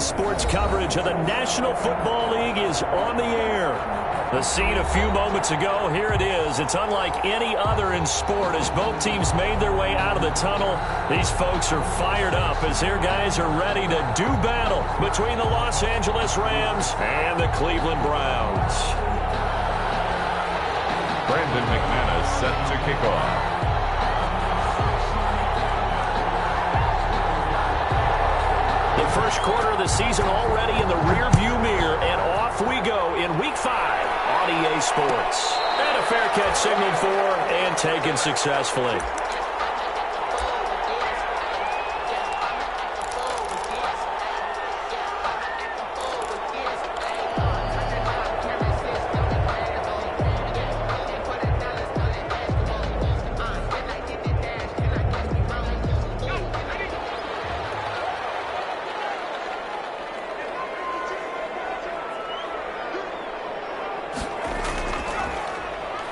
sports coverage of the National Football League is on the air. The scene a few moments ago, here it is. It's unlike any other in sport as both teams made their way out of the tunnel. These folks are fired up as their guys are ready to do battle between the Los Angeles Rams and the Cleveland Browns. Brandon McManus set to kick off. The first quarter of the season already in the rearview mirror, and off we go in Week 5 on EA Sports. And a fair catch signaled for and taken successfully.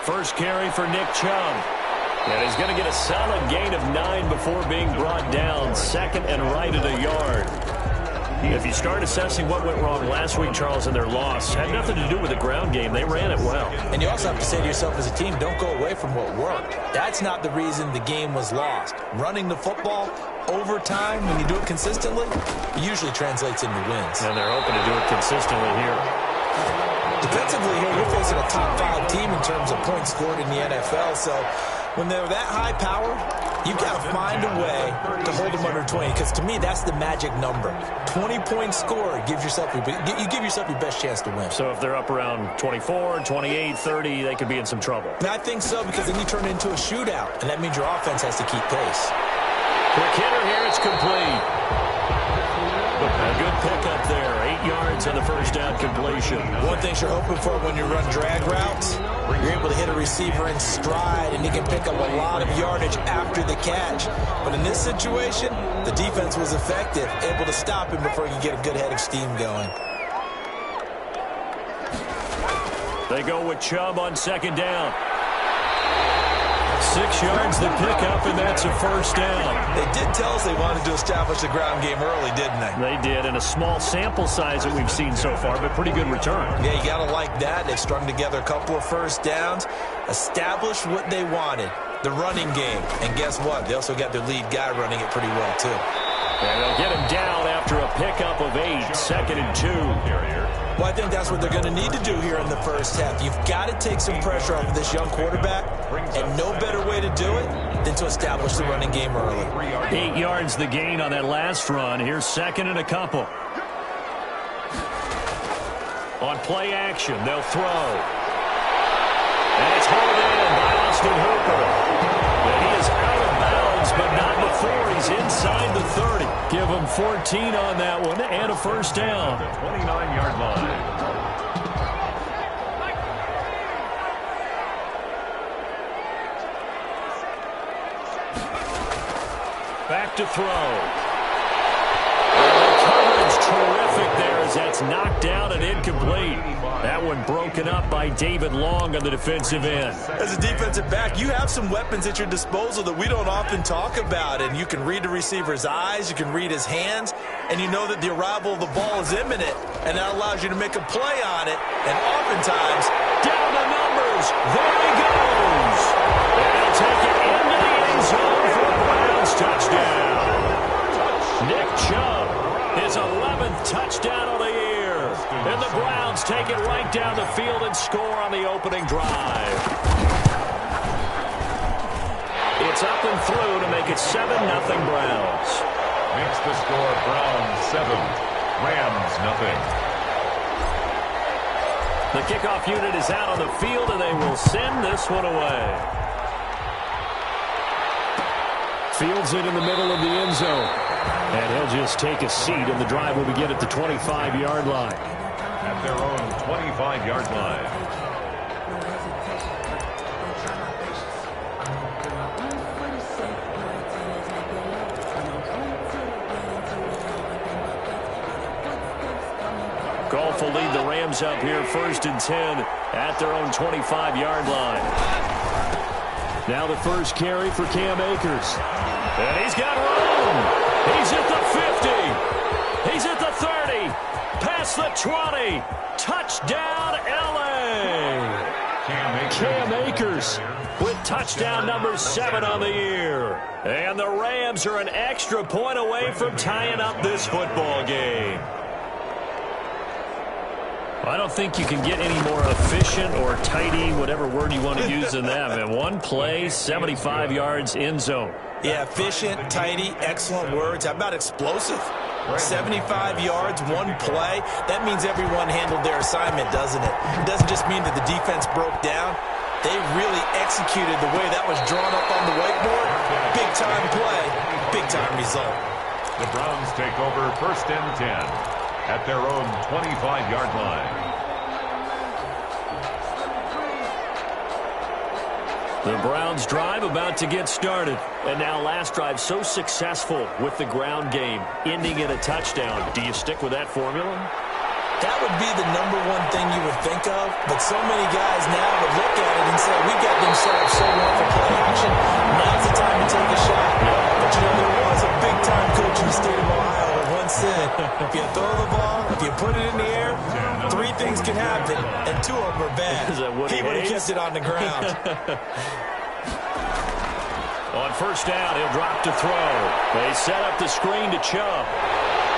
First carry for Nick Chubb. And he's going to get a solid gain of 9 before being brought down. Second and right at a yard. If you start assessing what went wrong last week, Charles, in their loss, had nothing to do with the ground game. They ran it well. And you also have to say to yourself as a team, don't go away from what worked. That's not the reason the game was lost. Running the football over time, when you do it consistently, it usually translates into wins. And they're hoping to do it consistently here. Defensively here, you're facing a top 5 team in terms of points scored in the NFL. So when they're that high power, you've got to find a way to hold them under 20. Because to me, that's the magic number. 20 points scored, you give yourself your best chance to win. So if they're up around 24, 28, 30, they could be in some trouble. And I think so, because then you turn it into a shootout. And that means your offense has to keep pace. Quick hitter here, it's complete. A good pickup there. 8 yards on the first down completion. One thing you're hoping for when you run drag routes, you're able to hit a receiver in stride, and he can pick up a lot of yardage after the catch. But in this situation, the defense was effective, able to stop him before he could get a good head of steam going. They go with Chubb on second down. 6 yards the pickup, and that's a first down. They did tell us they wanted to establish the ground game early, didn't they? They did, in a small sample size that we've seen so far, but pretty good return. Yeah, you got to like that. They've strung together a couple of first downs, established what they wanted, the running game. And guess what? They also got their lead guy running it pretty well, too. And they'll get him down after a pickup of 8, second and 2. Well, I think that's what they're going to need to do here in the first half. You've got to take some pressure off of this young quarterback, and no better way to do it than to establish the running game early. 8 yards the gain on that last run. Here's second and a couple. On play action, they'll throw. And it's hauled in by Austin Hooper. And he is out of bounds, but not before he's inside the 30. Give him 14 on that one and a first down. 29-yard line. Back to throw. The coverage terrific there as that's knocked down and incomplete. That one broken up by David Long on the defensive end. As a defensive back, you have some weapons at your disposal that we don't often talk about. And you can read the receiver's eyes, you can read his hands, and you know that the arrival of the ball is imminent. And that allows you to make a play on it. And oftentimes, down the numbers. There he goes. And he'll take it into the end zone for a Browns touchdown. Nick Chubb, his 11th touchdown of the year. And the Browns take it right down the field and score on the opening drive. It's up and through to make it 7-0 Browns. Makes the score Browns 7, Rams nothing. The kickoff unit is out on the field, and they will send this one away. Fields it in the middle of the end zone. And he'll just take a seat, and the drive will begin at the 25-yard line. At their own 25-yard line. Goff will lead the Rams up here, 1st and 10 at their own 25-yard line. Now the first carry for Cam Akers. And he's got room. He's at the 50. He's at the 30. Past the 20. Touchdown, L.A. Cam Akers with touchdown number 7 on the year. And the Rams are an extra point away from tying up this football game. I don't think you can get any more efficient or tidy, whatever word you want to use in that. And one play, 75 yards in zone. Yeah, efficient, tidy, excellent words. How about explosive? 75 yards, one play. That means everyone handled their assignment, doesn't it? It doesn't just mean that the defense broke down. They really executed the way that was drawn up on the whiteboard. Big-time play, big-time result. The Browns take over 1st and 10 at their own 25-yard line. The Browns drive about to get started. And now last drive so successful with the ground game, ending in a touchdown. Do you stick with that formula? That would be the number one thing you would think of, but so many guys now would look at it and say, we got them set up so well for play action, now's the time to take a shot. But you know, there was a big-time coach in the state of Ohio who once said, if you throw the ball, if you put it in the air, 3 things can happen, and 2 of them are bad. He would have kept it on the ground. On 1st down, he'll drop to throw. They set up the screen to Chubb.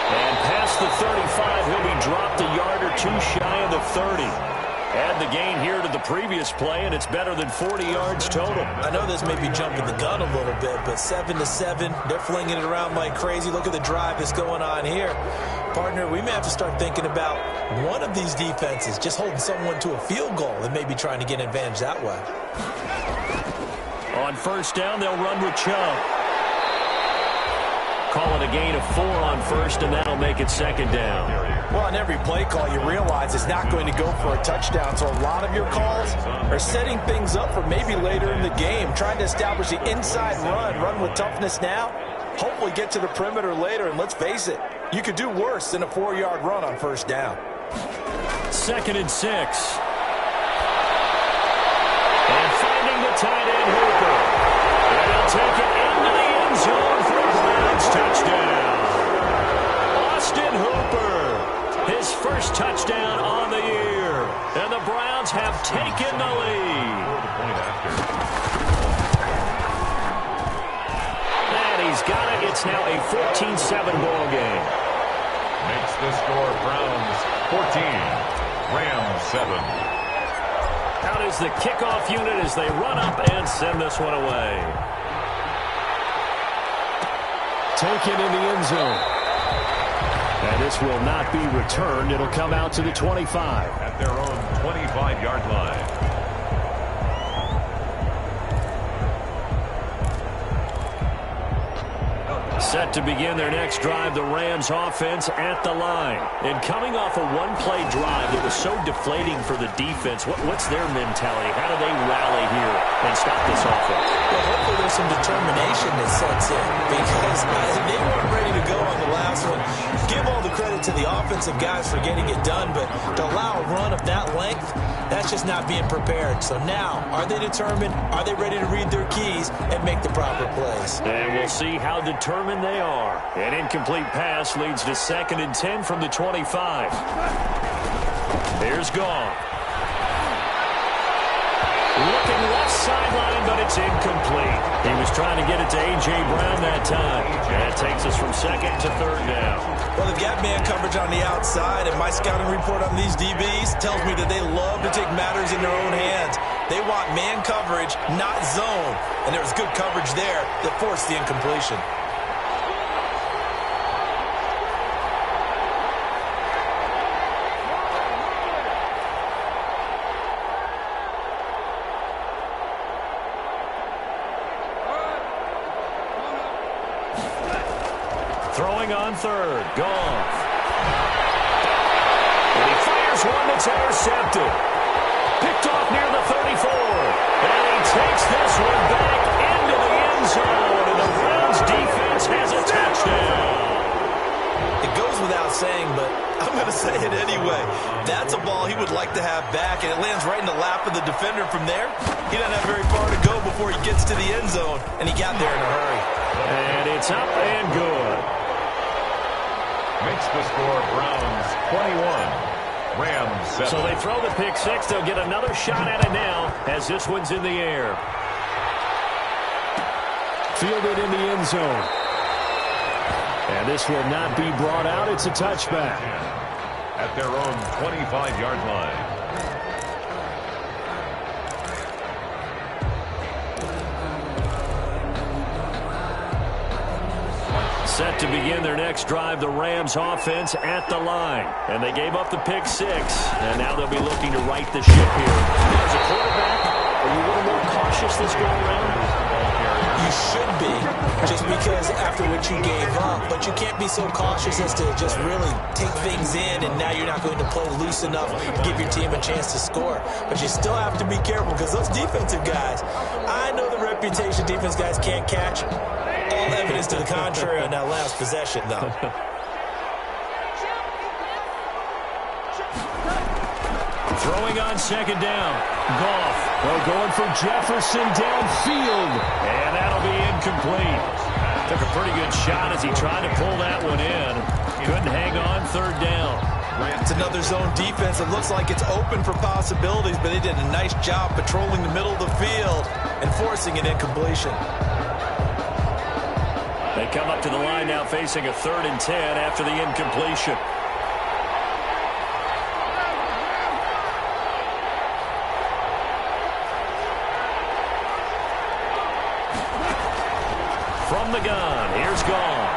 And past the 35, he'll be dropped a yard or 2 shy of the 30. Add the gain here to the previous play, and it's better than 40 yards total. I know this may be jumping the gun a little bit, but 7-7, they're flinging it around like crazy. Look at the drive that's going on here. Partner, we may have to start thinking about one of these defenses just holding someone to a field goal and maybe trying to get an advantage that way. On 1st down, they'll run with Chubb. Call it a gain of 4 on 1st, and that'll make it 2nd down. Well, on every play call, you realize it's not going to go for a touchdown, so a lot of your calls are setting things up for maybe later in the game, trying to establish the inside run with toughness now, hopefully get to the perimeter later, and let's face it, you could do worse than a 4-yard run on 1st down. 2nd and 6. And finding the tight end, Hooper. And he'll take it into the end zone for a Browns touchdown. Austin Hooper, his first touchdown on the year. And the Browns have taken the lead. And he's got it. It's now a 14-7 ball game. Makes the score Browns 14, Rams 7. Out is the kickoff unit as they run up and send this one away. Taken in the end zone. And this will not be returned. It'll come out to the 25. At their own 25-yard line. Set to begin their next drive, the Rams offense at the line. And coming off a one-play drive that was so deflating for the defense, what's their mentality? How do they rally here and stop this offense? Well, hopefully there's some determination that sets in because they weren't ready to go on the last one. Give all the credit to the offensive guys for getting it done, but to allow a run of that length, that's just not being prepared. So now, are they determined? Are they ready to read their keys and make the proper plays? And we'll see how determined they are. An incomplete pass leads to 2nd and 10 from the 25. Here's Goff. Looking left sideline, but it's incomplete. He was trying to get it to A.J. Brown that time. That takes us from 2nd to 3rd down. Well, they've got man coverage on the outside, and my scouting report on these DBs tells me that they love to take matters in their own hands. They want man coverage, not zone. And there was good coverage there that forced the incompletion. Throwing on 3rd, Goff. And he fires one that's intercepted. Picked off near the 34. And he takes this one back into the end zone. And the Browns defense has a touchdown. It goes without saying, but I'm going to say it anyway. That's a ball he would like to have back, and it lands right in the lap of the defender from there. He doesn't have very far to go before he gets to the end zone, and he got there in a hurry. And it's up and good. Makes the score Browns 21, Rams 7. So they throw the pick six. They'll get another shot at it now as this one's in the air. Fielded in the end zone. And this will not be brought out. It's a touchback. At their own 25-yard line. Set to begin their next drive, the Rams offense at the line. And they gave up the pick six, and now they'll be looking to right the ship here. As a quarterback, are you a little more cautious this go around? You should be, just because after what you gave up. But you can't be so cautious as to just really take things in, and now you're not going to play loose enough to give your team a chance to score. But you still have to be careful, because those defensive guys, I know the reputation defense guys can't catch. All evidence to the contrary on that last possession, though. Throwing on second down. Goff. Well, going for Jefferson downfield. And that'll be incomplete. Took a pretty good shot as he tried to pull that one in. Couldn't hang on third down. It's another zone defense. It looks like it's open for possibilities, but they did a nice job patrolling the middle of the field and forcing an incompletion. They come up to the line now facing a 3rd and 10 after the incompletion. From the gun, here's Goff.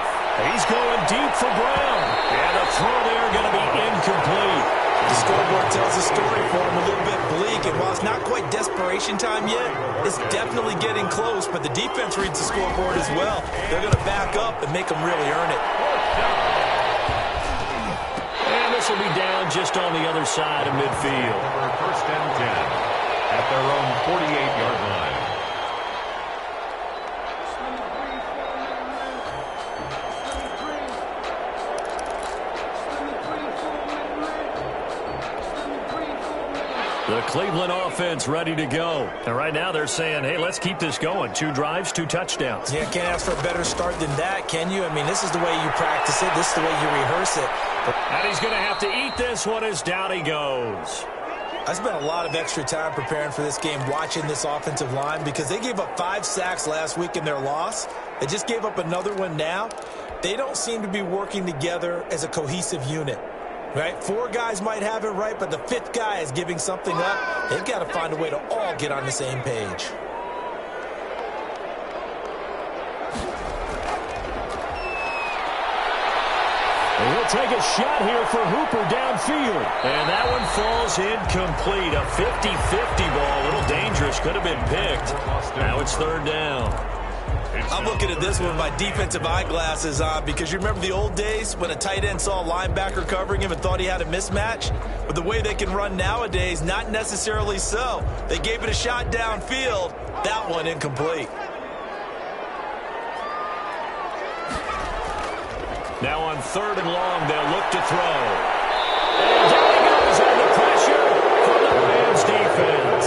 He's going deep for Brown. And the throw there going to be incomplete. The scoreboard tells a story for him, a little bit bleak, and while it's not quite desperation time yet, it's definitely getting close, but the defense reads the scoreboard as well. They're going to back up and make them really earn it. And this will be down just on the other side of midfield. First and 10 at their own 48-yard line. The Cleveland offense ready to go. And right now they're saying, hey, let's keep this going. 2 drives, 2 touchdowns. Yeah, can't ask for a better start than that, can you? I mean, this is the way you practice it. This is the way you rehearse it. And he's going to have to eat this one as down he goes. I spent a lot of extra time preparing for this game, watching this offensive line, because they gave up 5 sacks last week in their loss. They just gave up another one now. They don't seem to be working together as a cohesive unit. Right? 4 guys might have it right, but the 5th guy is giving something up. They've got to find a way to all get on the same page. And we'll take a shot here for Hooper downfield. And that one falls incomplete. A 50-50 ball. A little dangerous. Could have been picked. Now it's 3rd down. I'm looking at this with my defensive eyeglasses on, because you remember the old days when a tight end saw a linebacker covering him and thought he had a mismatch? But the way they can run nowadays, not necessarily so. They gave it a shot downfield. That one incomplete. Now on 3rd and long, they'll look to throw. And down he goes under pressure from the Rams defense.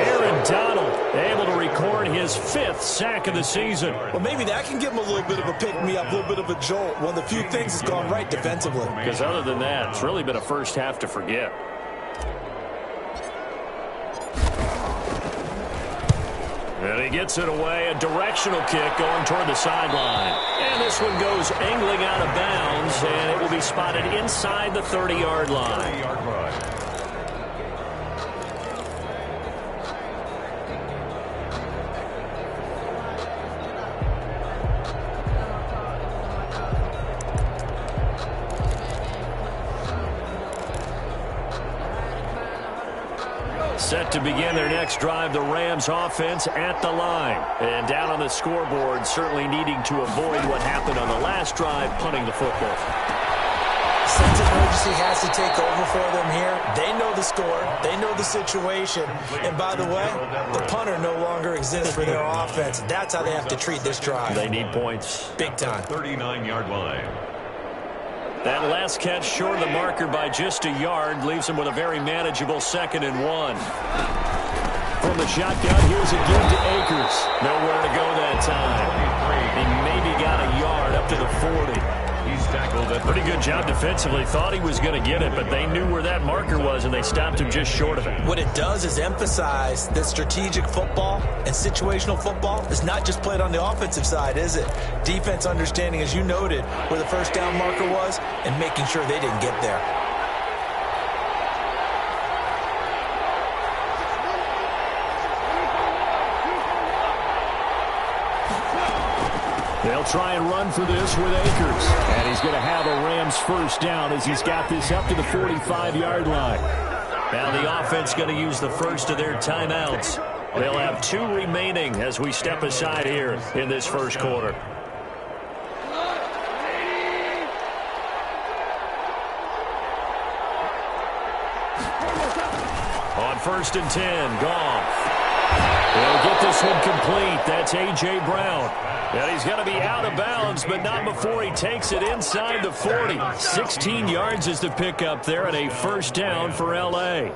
Aaron Donald able to record his 5th sack of the season. Well, maybe that can give him a little bit of a pick-me-up, a little bit of a jolt. One of the few things that's gone right defensively. Because other than that, it's really been a first half to forget. And he gets it away, a directional kick going toward the sideline. And this one goes angling out of bounds, and it will be spotted inside the 30-yard line. Set to begin their next drive, the Rams offense at the line. And down on the scoreboard, certainly needing to avoid what happened on the last drive, punting the football. Sense of urgency has to take over for them here. They know the score. They know the situation. And by the way, the punter no longer exists for their offense. That's how they have to treat this drive. They need points. Big time. 39-yard line. That last catch short of the marker by just a yard leaves him with a very manageable 2nd and 1. From the shotgun, here's a give to Akers. Nowhere to go that time. He maybe got a yard up to the 40. He's tackled at Pretty good job defensively. Thought he was going to get it, but they knew where that marker was, and they stopped him just short of it. What it does is emphasize that strategic football and situational football is not just played on the offensive side, is it? Defense understanding, as you noted, where the first down marker was and making sure they didn't get there. They'll try and run for this with Akers. And he's going to have a Rams first down as he's got this up to the 45-yard line. Now the offense going to use the first of their timeouts. They'll have 2 remaining as we step aside here in this first quarter. On 1st and 10, Goff. They'll get this one complete. That's A.J. Brown. And he's going to be out of bounds, but not before he takes it inside the 40. 16 yards is the pickup there, and a first down for L.A.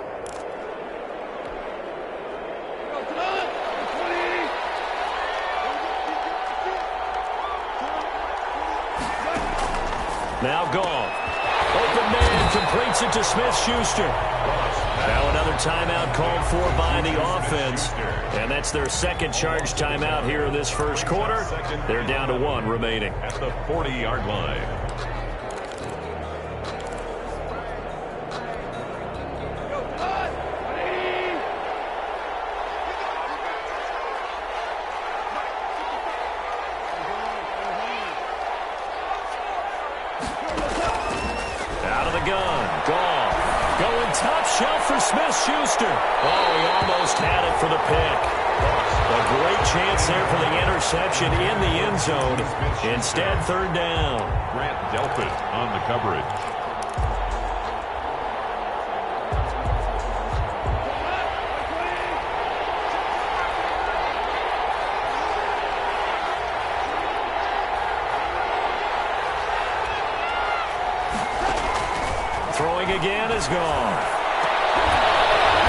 Now Goff. Open man, completes it to Smith-Schuster. Now another timeout called for by the offense. And that's their second charge timeout here in this first quarter. They're down to 1 remaining. At the 40-yard line. Out of the gun, Goff. Going top shelf for Smith-Schuster. Oh, he almost had it for the pick. A great chance there for the interception in the end zone. Instead, third down. Grant Delpit on the coverage. Throwing again is gone.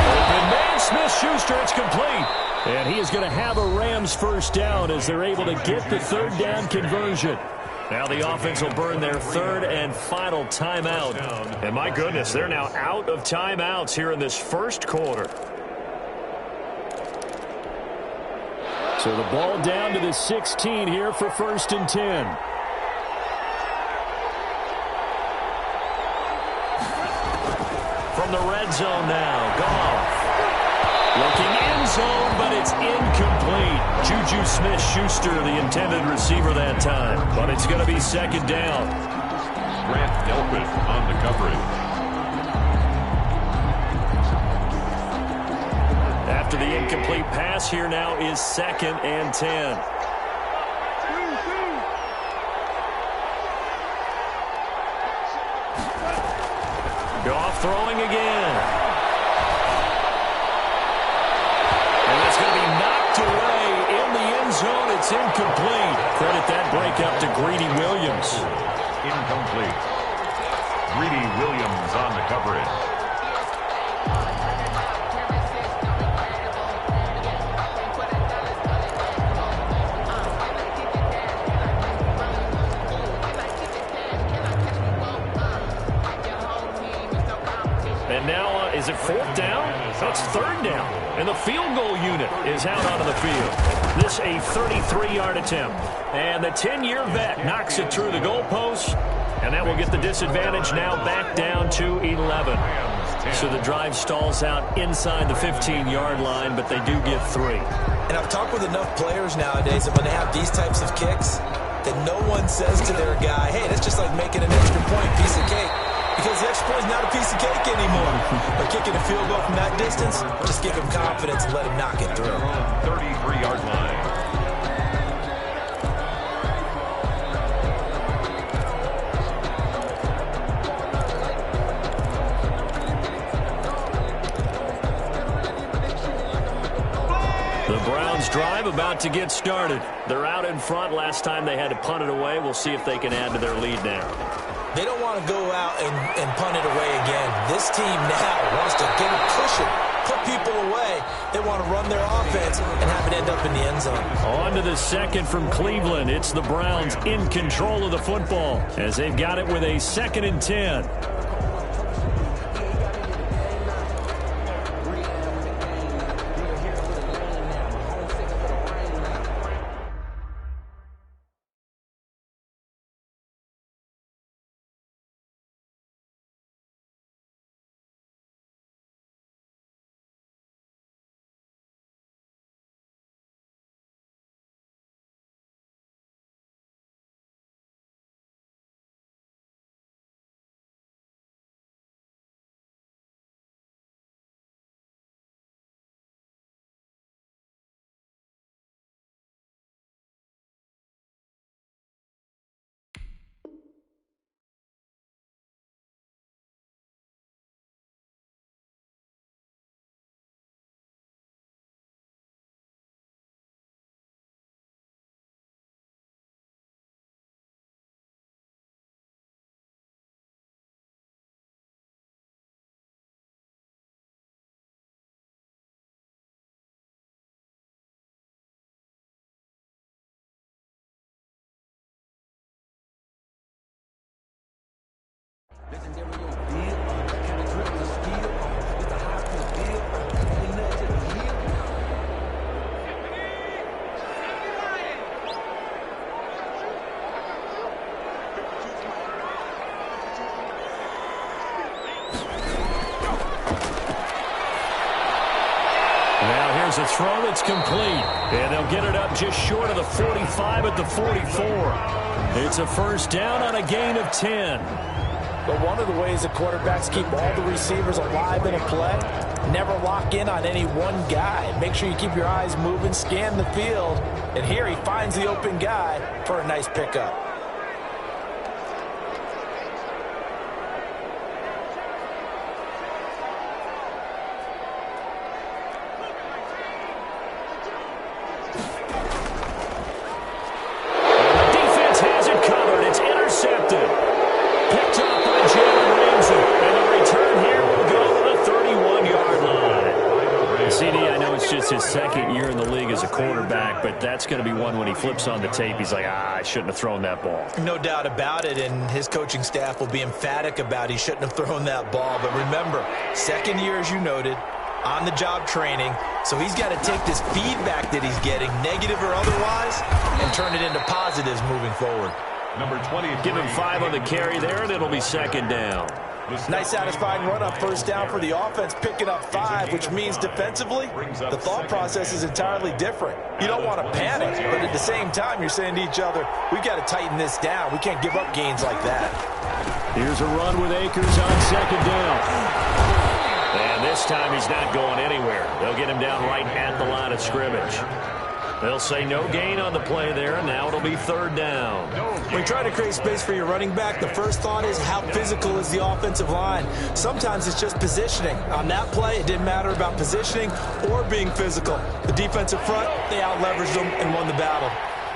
Open man, Smith-Schuster, it's complete. And he is going to have a Rams first down as they're able to get the third down conversion. Now the offense will burn their third and final timeout. And my goodness, they're now out of timeouts here in this first quarter. So the ball down to the 16 here for 1st and 10. From the red zone now, Goff. Looking end zone, but it's incomplete. Juju Smith-Schuster, the intended receiver that time. But it's going to be second down. Grant Delpit on the coverage. After the incomplete pass, here now is 2nd and 10. Goff throwing again. And that's going to be knocked away in the end zone. It's incomplete. Credit that breakup to Greedy Williams. Incomplete. Greedy Williams on the coverage. And now, is it 4th down? That's 3rd down. And the field goal unit is out onto the field. This a 33-yard attempt. And the 10-year vet knocks it through the goalpost. And that will get the disadvantage now back down to 11. So the drive stalls out inside the 15-yard line, but they do get 3. And I've talked with enough players nowadays that when they have these types of kicks, that no one says to their guy, hey, that's just like making an extra point, piece of cake. Because the extra point is not a piece of cake anymore. But kicking a field goal from that distance, just give him confidence and let him knock it through. 33-yard line. The Browns drive about to get started. They're out in front. Last time they had to punt it away. We'll see if they can add to their lead now. They don't want to go out and punt it away again. This team now wants to get a cushion, put people away, They want to run their offense and have it end up in the end zone. On to the second from Cleveland. It's the Browns in control of the football as they've got it with a 2nd and 10. Now here's a throw that's complete. And they'll get it up just short of the 45 at the 44. It's a first down on a gain of 10. But one of the ways the quarterbacks keep all the receivers alive in a play, never lock in on any one guy. Make sure you keep your eyes moving, scan the field. And here he finds the open guy for a nice pickup. His second year in the league as a quarterback, but that's going to be one when he flips on the tape, he's like, I shouldn't have thrown that ball. No doubt about it, and his coaching staff will be emphatic about he shouldn't have thrown that ball. But remember, second year, as you noted, on-the-job training, so he's got to take this feedback that he's getting, negative or otherwise, and turn it into positives moving forward. Number 20. Give him 5 on the carry there, and it'll be 2nd down. Nice satisfying run up first down for the offense, picking up 5, which means defensively, the thought process is entirely different. You don't want to panic, but at the same time, you're saying to each other, we've got to tighten this down. We can't give up gains like that. Here's a run with Akers on 2nd down. And this time he's not going anywhere. They'll get him down right at the line of scrimmage. They'll say no gain on the play there, and now it'll be 3rd down. When you try to create space for your running back, the first thought is how physical is the offensive line. Sometimes it's just positioning. On that play, it didn't matter about positioning or being physical. The defensive front, they out-leveraged them and won the battle.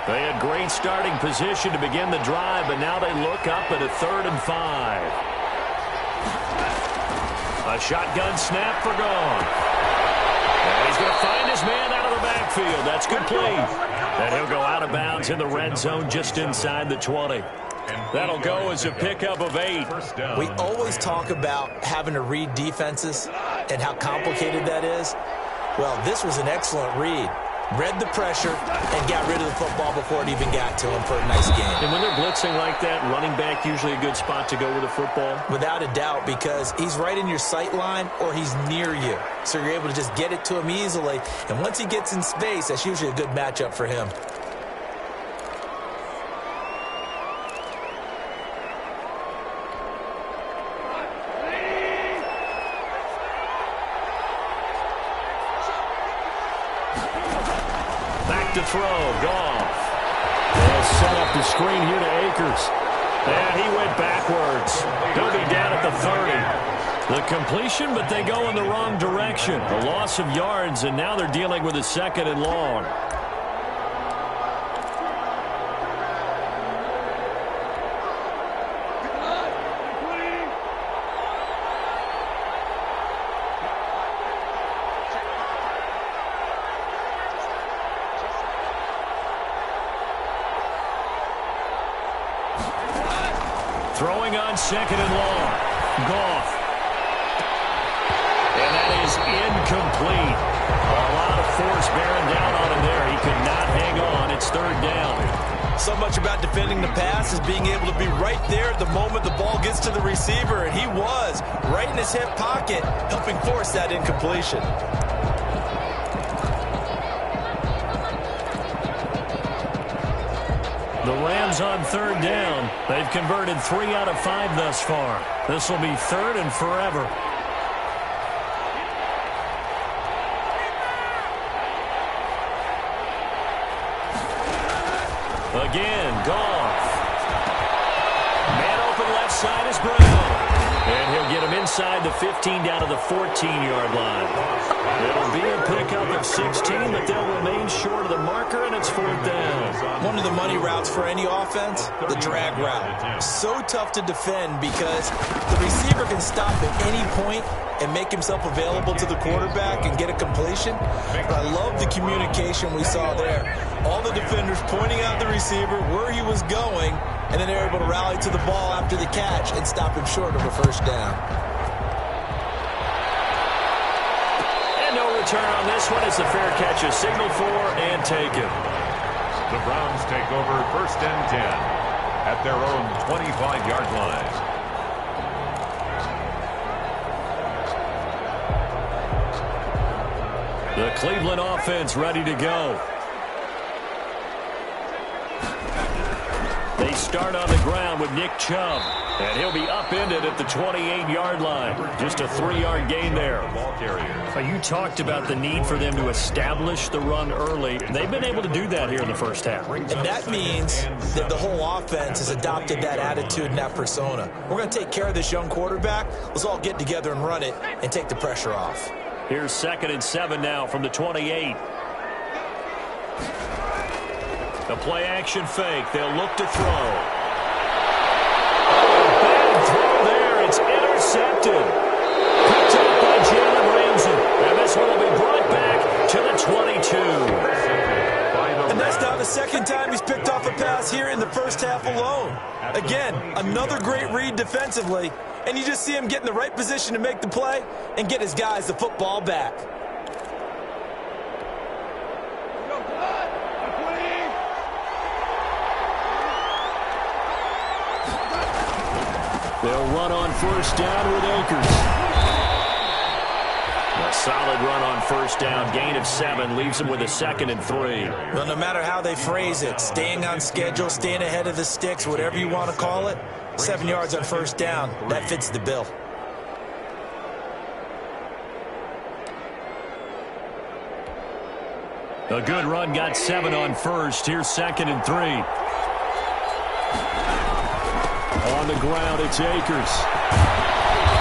They had great starting position to begin the drive, but now they look up at a 3rd and 5. A shotgun snap for gone. And he's going to find his man out of the backfield. That's complete. And he'll go out of bounds in the red zone just inside the 20. That'll go as a pickup of 8. We always talk about having to read defenses and how complicated that is. Well, this was an excellent read. Read the pressure and got rid of the football before it even got to him for a nice game. And when they're blitzing like that, running back usually a good spot to go with the football? Without a doubt, because he's right in your sight line or he's near you. So you're able to just get it to him easily. And once he gets in space, that's usually a good matchup for him. To throw, Goff. They'll set up the screen here to Akers. And he went backwards. He'll be down at the 30. The completion, but they go in the wrong direction. A loss of yards, and now they're dealing with a 2nd and long. Throwing on second and long. Goff. And that is incomplete. A lot of force bearing down on him there. He could not hang on. It's third down. So much about defending the pass is being able to be right there at the moment the ball gets to the receiver, and he was right in his hip pocket, helping force that incompletion. The Rams on third down. They've converted 3 out of 5 thus far. This will be third and forever. Again, Goff. Man open left side is Brown. And he'll get him inside the 15 down to the 14-yard line. It'll be a pickup of 16, but they'll remain short of the marker, and it's fourth down. One of the money routes for any offense, the drag route. So tough to defend because the receiver can stop at any point and make himself available to the quarterback and get a completion. But I love the communication we saw there. All the defenders pointing out the receiver, where he was going, and then they're able to rally to the ball after the catch and stop him short of a first down. And no return on this one as the fair catch is signaled for and taken. The Browns take over first and 10 at their own 25-yard line. The Cleveland offense ready to go. They start on the ground with Nick Chubb. And he'll be upended at the 28-yard line. Just a 3-yard gain there. Ball carrier. You talked about the need for them to establish the run early. They've been able to do that here in the first half. And that means that the whole offense has adopted that attitude and that persona. We're going to take care of this young quarterback. Let's all get together and run it and take the pressure off. Here's 2nd and 7 now from the 28. The play-action fake. They'll look to throw. Bad throw there. It's intercepted. Picked up by Jalen Ramsey. And this one will be brought back to the 22. And that's now the second time he's picked off a pass here in the first half alone. Again, another great read defensively. And you just see him get in the right position to make the play and get his guys the football back. They'll run on first down with Akers. A solid run on first down. Gain of 7 leaves them with a 2nd and 3. Well, no matter how they phrase it, staying on schedule, staying ahead of the sticks, whatever you want to call it, 7 yards on first down, that fits the bill. A good run got 7 on first. Here's 2nd and 3. On the ground, it's Akers.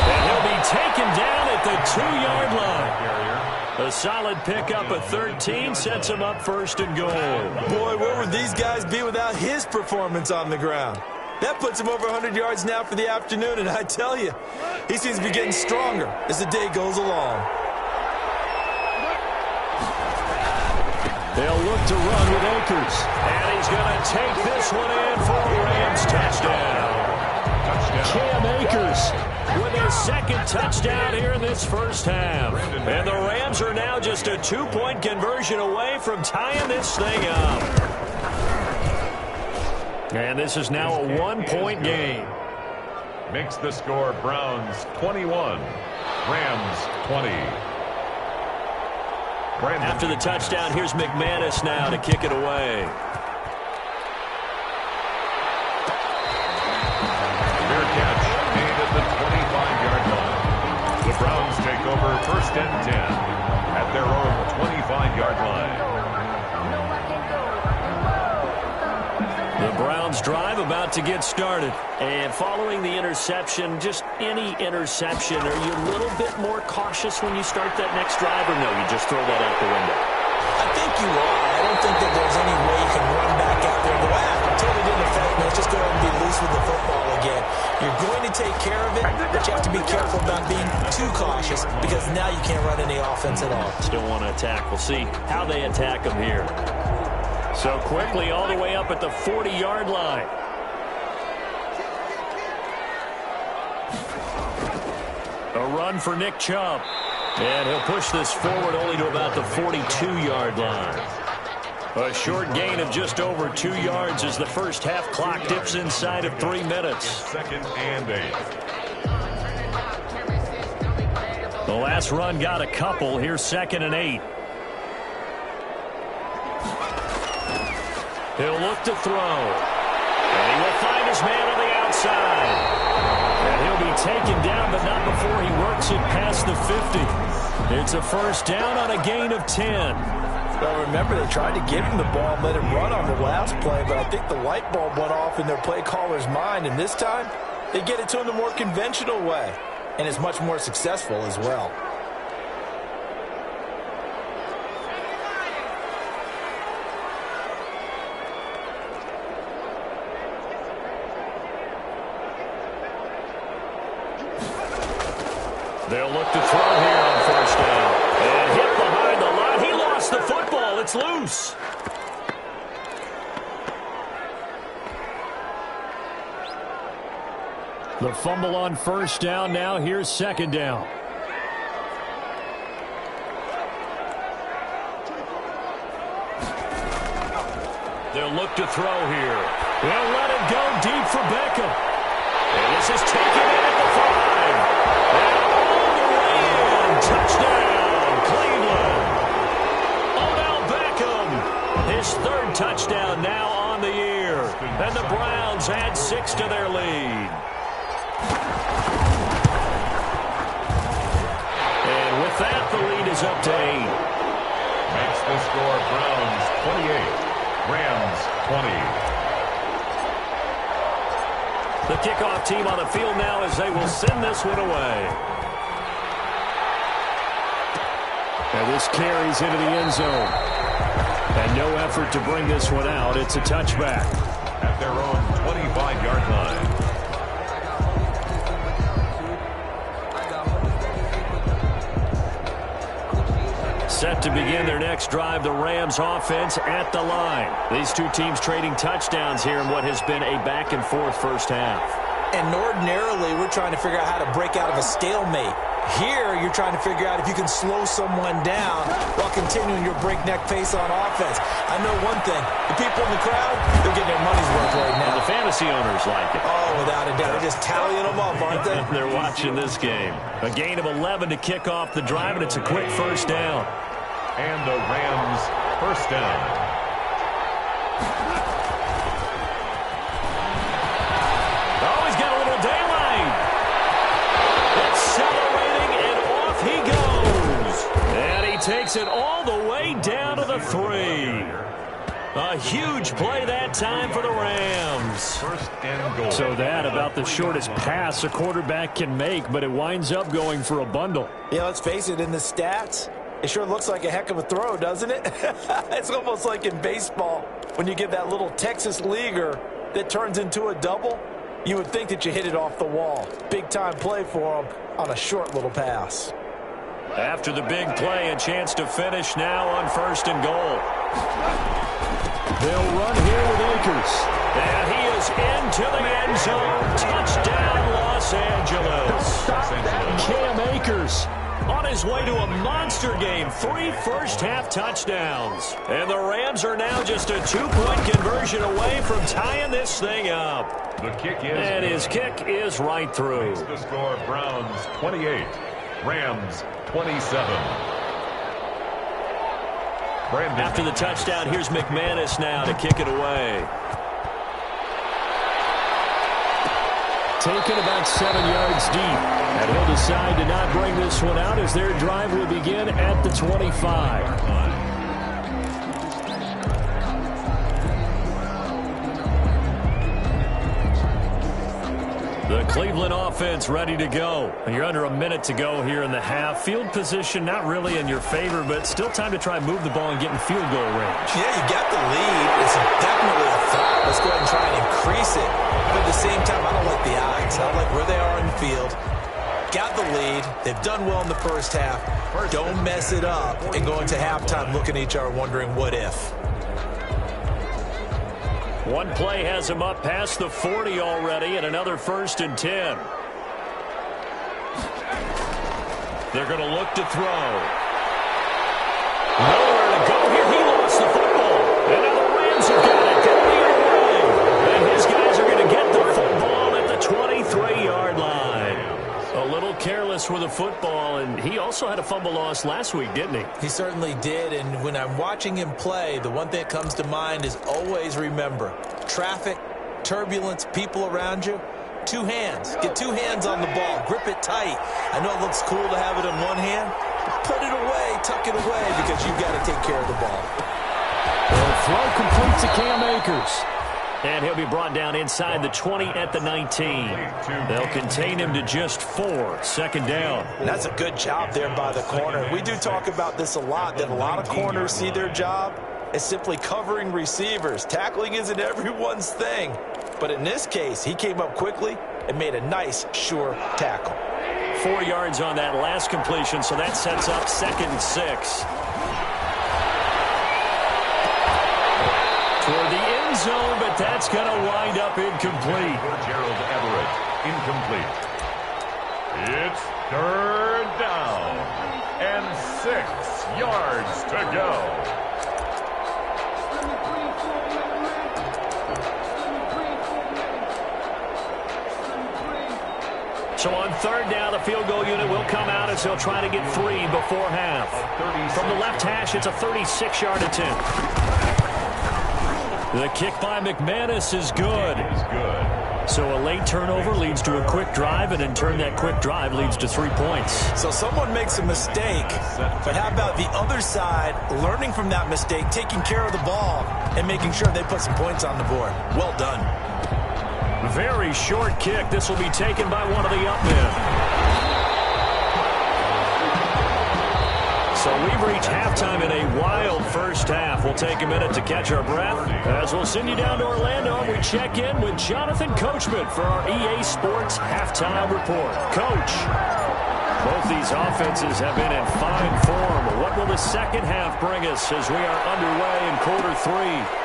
And he'll be taken down at the 2-yard line. A solid pickup of 13 sets him up first and goal. Boy, where would these guys be without his performance on the ground? That puts him over 100 yards now for the afternoon, and I tell you, he seems to be getting stronger as the day goes along. They'll look to run with Akers. And he's going to take this one in for a Rams touchdown. Cam Akers with his 2nd touchdown here in this first half. And the Rams are now just a 2-point conversion away from tying this thing up. And this is now a 1-point game. Makes the score Browns 21, Rams 20. After the touchdown, here's McManus now to kick it away. Fair catch made at the 25-yard line. The Browns take over first and 10 at their own 25-yard line. The Browns drive about to get started. And following the interception, just any interception, are you a little bit more cautious when you start that next drive, or no, you just throw that out the window? I think you are. I don't think that there's any way you can run back out there and go, it totally didn't affect me. Let's just go ahead and be loose with the football again. You're going to take care of it, but you have to be careful about being too cautious because now you can't run any offense at all. Still want to attack. We'll see how they attack them here. So quickly all the way up at the 40-yard line. run for Nick Chubb. And he'll push this forward only to about the 42-yard line. A short gain of just over 2 yards as the first half clock dips inside of 3 minutes. 2nd and 8. The last run got a couple. Here's 2nd and 8. He'll look to throw. And he will find his man on the outside. And he'll be taken down, but not before he works it past the 50. It's a first down on a gain of 10. Well, remember, they tried to give him the ball and let him run on the last play, but I think the light bulb went off in their play caller's mind, and this time they get it to him the more conventional way, and it's much more successful as well. They'll look to throw here on first down. And hit behind the line. He lost the football. It's loose. The fumble on first down. Now here's 2nd down. They'll look to throw here. They'll let it go deep for Beckham. And this is taken in at the 5. And all the way in. Touchdown, Cleveland. Odell Beckham. His 3rd touchdown now on the year. And the Browns add 6 to their lead. And with that, the lead is up to 8. Makes the score Browns 28, Rams 20. The kickoff team on the field now as they will send this one away. And this carries into the end zone. And no effort to bring this one out. It's a touchback. At their own 25-yard line. Set to begin their next drive, the Rams offense at the line. These two teams trading touchdowns here in what has been a back-and-forth first half. And ordinarily, we're trying to figure out how to break out of a stalemate. Here, you're trying to figure out if you can slow someone down while continuing your breakneck pace on offense. I know one thing. The people in the crowd, they're getting their money's worth right now. And the fantasy owners like it. Oh, without a doubt. They're just tallying them up, aren't they? They're watching this game. A gain of 11 to kick off the drive, and it's a quick first down. And the Rams first down. Oh, he's got a little daylight. Accelerating, and off he goes. And he takes it all the way down to the 3. A huge play that time for the Rams. First and goal. So that about the shortest pass a quarterback can make, but it winds up going for a bundle. Yeah, let's face it, in the stats, it sure looks like a heck of a throw, doesn't it? It's almost like in baseball when you get that little Texas leaguer that turns into a double. You would think that you hit it off the wall. Big-time play for him on a short little pass. After the big play, a chance to finish now on first and goal. They'll run here with Akers. And he is into the end zone. Touchdown, Los Angeles. Cam Akers on his way to a monster game. 3 first-half touchdowns. And the Rams are now just a 2-point conversion away from tying this thing up. The kick is And good. his kick is right through. Makes the score Browns 28, Rams 27. Brandon. After the touchdown, here's McManus now to kick it away. Taken about 7 yards deep. And he'll decide to not bring this one out as their drive will begin at the 25. The Cleveland offense ready to go. You're under a minute to go here in the half. Field position not really in your favor, but still time to try and move the ball and get in field goal range. Yeah, you got the lead. It's definitely a thought. Let's go ahead and try and increase it. But at the same time, I don't like the odds. I like where they are in the field. Got the lead. They've done well in the first half. Don't mess it up and go into halftime looking at each other wondering what if. One play has him up past the 40 already, and another 1st and 10. They're going to look to throw. Nowhere to go here. He lost the football. And now the Rams have got it. Going the other way. And his guys are going to get the football at the 23-yard line. A little careless with the football, and he also had a fumble loss last week, didn't he? He certainly did, and when I'm watching him play, the one thing that comes to mind is always remember, traffic, turbulence, people around you, two hands. Get two hands on the ball. Grip it tight. I know it looks cool to have it in one hand, but put it away, tuck it away, because you've got to take care of the ball. The throw complete to Cam Akers. And he'll be brought down inside the 20 at the 19. They'll contain him to just 4. Second down. And that's a good job there by the corner. We do talk about this a lot, that a lot of corners see their job as simply covering receivers. Tackling isn't everyone's thing. But in this case, he came up quickly and made a nice, sure tackle. 4 yards on that last completion, so that sets up 2nd and 6. Toward the end zone, but that's going to wind up incomplete. Gerald Everett, incomplete. It's 3rd down and 6 yards to go. So on 3rd down, the field goal unit will come out as they'll try to get 3 before half. From the left hash, it's a 36-yard attempt. The kick by McManus is good. So a late turnover leads to a quick drive, and in turn that quick drive leads to 3 points. So someone makes a mistake, but how about the other side learning from that mistake, taking care of the ball, and making sure they put some points on the board? Well done. Very short kick. This will be taken by one of the up men. So we've reached halftime in a wild first half. We'll take a minute to catch our breath as we'll send you down to Orlando and we check in with Jonathan Coachman for our EA Sports Halftime Report. Coach, both these offenses have been in fine form. What will the second half bring us as we are underway in quarter 3?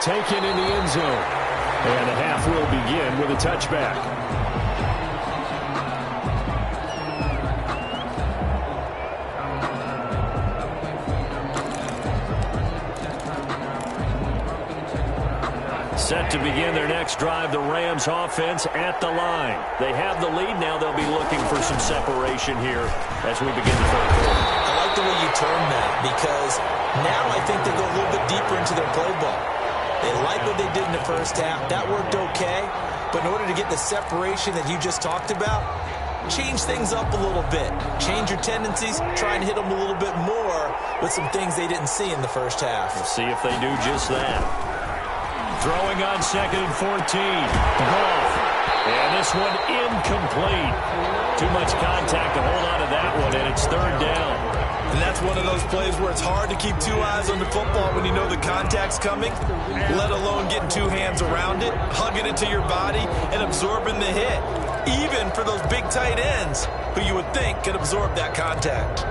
Taken in the end zone. And the half will begin with a touchback. Set to begin their next drive, the Rams offense at the line. They have the lead. Now they'll be looking for some separation here as we begin the third quarter. I like the way you term that, because now I think they go a little bit deeper into their play ball. They like what they did in the first half. That worked okay. But in order to get the separation that you just talked about, change things up a little bit. Change your tendencies. Try and hit them a little bit more with some things they didn't see in the first half. We'll see if they do just that. Throwing on 2nd and 14. Goff. And this one incomplete. Too much contact to hold on to that one, and it's 3rd down. And that's one of those plays where it's hard to keep 2 eyes on the football when you know the contact's coming, let alone getting 2 hands around it, hugging it to your body, and absorbing the hit. Even for those big tight ends who you would think could absorb that contact.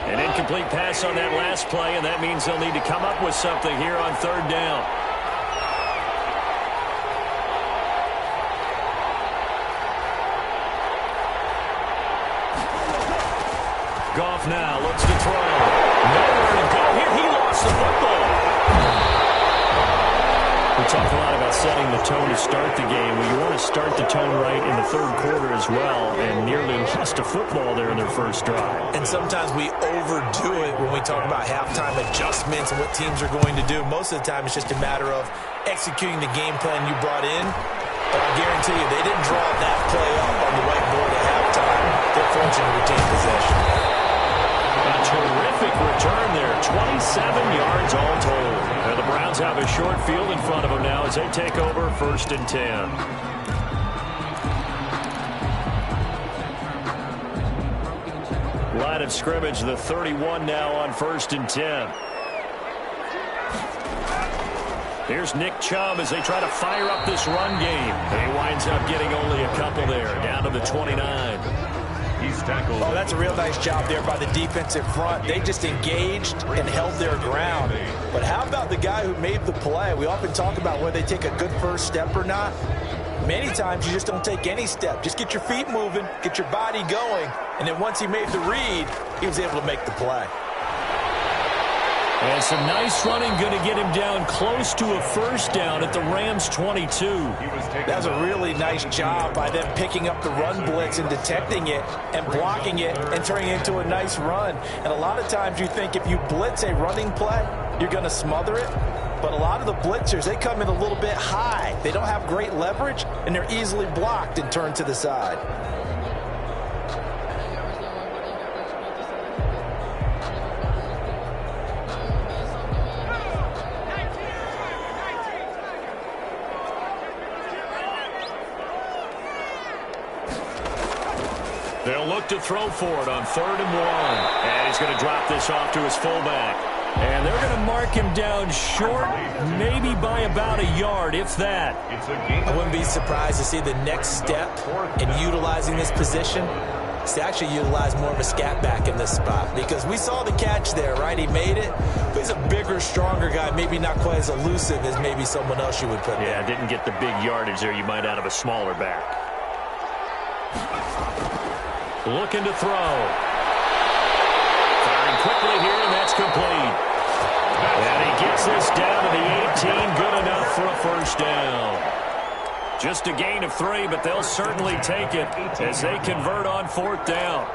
An incomplete pass on that last play, and that means they'll need to come up with something here on 3rd down. Goff now looks to throw. Nowhere to go here. He lost the football. We talked a lot about setting the tone to start the game. Well, you want to start the tone right in the 3rd quarter as well, and nearly lost a football there in their first drive. And sometimes we overdo it when we talk about halftime adjustments and what teams are going to do. Most of the time, it's just a matter of executing the game plan you brought in. But I guarantee you, they didn't draw that play up on the whiteboard at halftime. They're fortunate to retain possession. A terrific return there. 27 yards all told. And the Browns have a short field in front of them now as they take over 1st and 10. Line of scrimmage, the 31 now on 1st and 10. Here's Nick Chubb as they try to fire up this run game. And he winds up getting only a couple there, down to the 29. He's tackled. Oh, that's a real nice job there by the defensive front. They just engaged and held their ground. But how about the guy who made the play? We often talk about whether they take a good first step or not. Many times you just don't take any step. Just get your feet moving, get your body going, and then once he made the read, he was able to make the play. And some nice running, going to get him down close to a first down at the Rams' 22. That was a really nice job by them picking up the run blitz and detecting it and blocking it and turning it into a nice run. And a lot of times you think if you blitz a running play, you're going to smother it. But a lot of the blitzers, they come in a little bit high. They don't have great leverage, and they're easily blocked and turned to the side. They'll look to throw for it on 3rd and 1. And he's going to drop this off to his fullback. And they're going to mark him down short, maybe by about a yard, if that. I wouldn't be surprised to see the next step in utilizing this position is to actually utilize more of a scat back in this spot. Because we saw the catch there, right? He made it. But he's a bigger, stronger guy, maybe not quite as elusive as maybe someone else you would put there. Yeah, didn't get the big yardage there you might out of a smaller back. Looking to throw. Firing quickly here, and that's complete. And he gets this down to the 18. Good enough for a first down. Just a gain of 3, but they'll certainly take it as they convert on 4th down.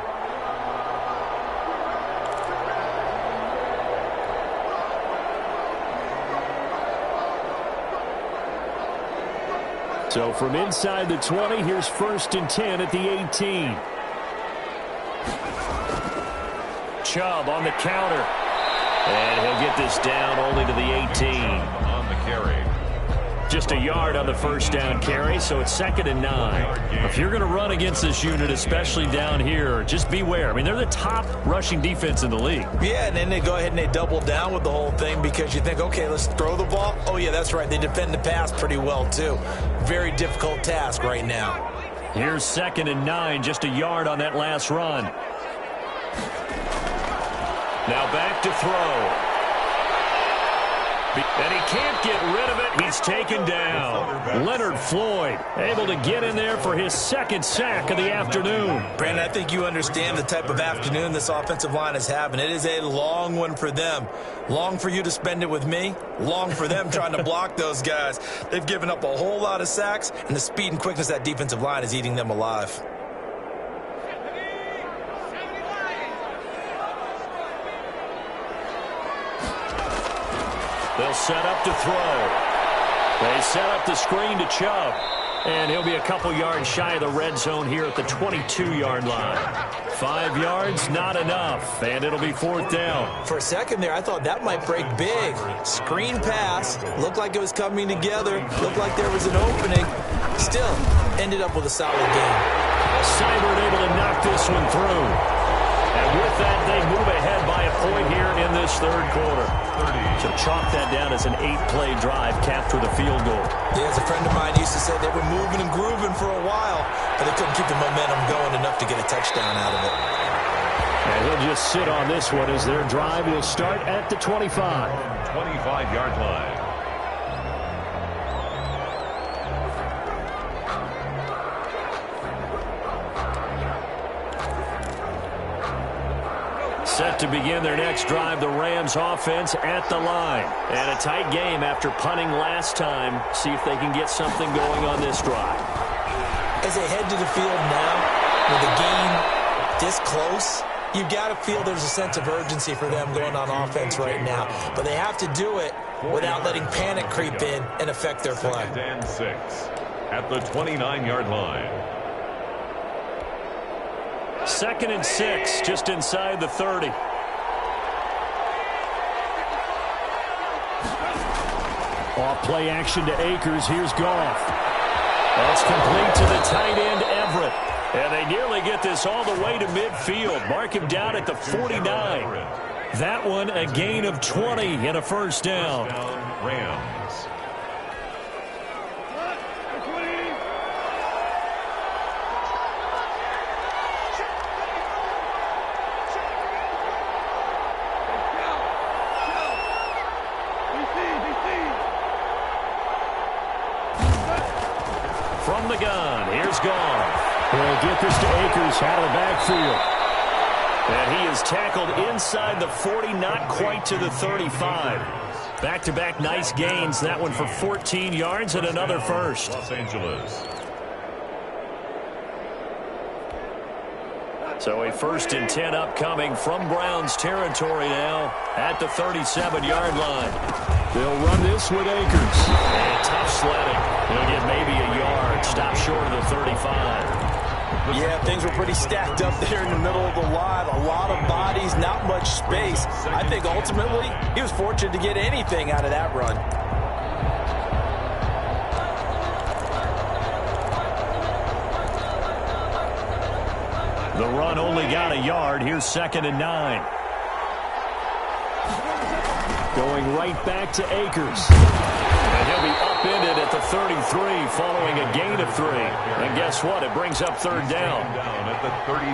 So from inside the 20, here's 1st and 10 at the 18. Chubb on the counter. And he'll get this down only to the 18. On the carry. Just a yard on the first down carry, so it's 2nd and 9. If you're going to run against this unit, especially down here, just beware. I mean, they're the top rushing defense in the league. Yeah, and then they go ahead and they double down with the whole thing because you think, okay, let's throw the ball. Oh, yeah, that's right. They defend the pass pretty well, too. Very difficult task right now. Here's 2nd and 9, just a yard on that last run. Now back to throw. And he can't get rid of it. He's taken down. Leonard Floyd able to get in there for his 2nd sack of the afternoon. Brandon, I think you understand the type of afternoon this offensive line is having. It is a long one for them. Long for you to spend it with me. Long for them trying to block those guys. They've given up a whole lot of sacks, and the speed and quickness of that defensive line is eating them alive. They'll set up to throw. They set up the screen to Chubb. And he'll be a couple yards shy of the red zone here at the 22-yard line. 5 yards, not enough. And it'll be 4th down. For a second there, I thought that might break big. Screen pass. Looked like it was coming together. Looked like there was an opening. Still, ended up with a solid game. Seibert able to knock this one through. And with that, they move ahead by a point here in this 3rd quarter. So chalk that down as an 8-play drive, capped with a field goal. Yeah, as a friend of mine used to say, they were moving and grooving for a while, but they couldn't keep the momentum going enough to get a touchdown out of it. And he'll just sit on this one as their drive will start at the 25. 25-yard line. Set to begin their next drive, the Rams offense at the line. And a tight game after punting last time. See if they can get something going on this drive. As they head to the field now, with the game this close, you've got to feel there's a sense of urgency for them going on offense right now. But they have to do it without letting panic creep in and affect their play. 2nd and 6 at the 29-yard line. 2nd and 6, just inside the 30. Off play action to Akers. Here's Goff. That's complete to the tight end, Everett. And they nearly get this all the way to midfield. Mark him down at the 49. That one a gain of 20 and a first down. Rams. from the gun. Here's Goff. He'll get this to Akers out of the backfield. And he is tackled inside the 40, not quite to the 35. Back-to-back nice gains. That one for 14 yards and another first. Los Angeles. So a 1st and 10 upcoming from Browns territory now at the 37-yard line. They'll run this with Akers. And tough sledding. He'll get maybe a yard. Stop short of the 35. Yeah, things were pretty stacked up there in the middle of the line. A lot of bodies, not much space. I think ultimately he was fortunate to get anything out of that run. The run only got a yard. Here's 2nd and 9. Going right back to Akers. And he'll be upended at the 33 following a gain of 3. And guess what? It brings up 3rd down.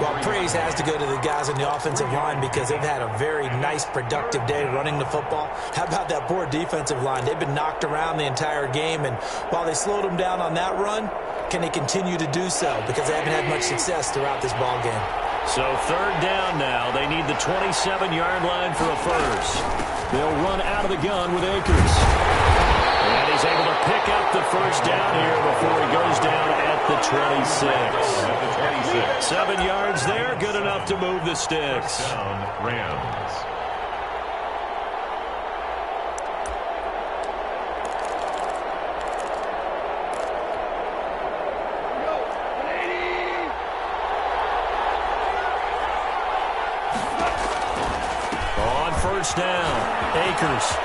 Well, praise has to go to the guys on the offensive line because they've had a very nice, productive day running the football. How about that poor defensive line? They've been knocked around the entire game, and while they slowed them down on that run, can they continue to do so? Because they haven't had much success throughout this ball game. So 3rd down now. They need the 27-yard line for a first. They'll run out of the gun with Akers. And he's able to pick up the first down here before he goes down at the 26. 7 yards there, good enough to move the sticks. Down, Rams. On 1st down, Akers.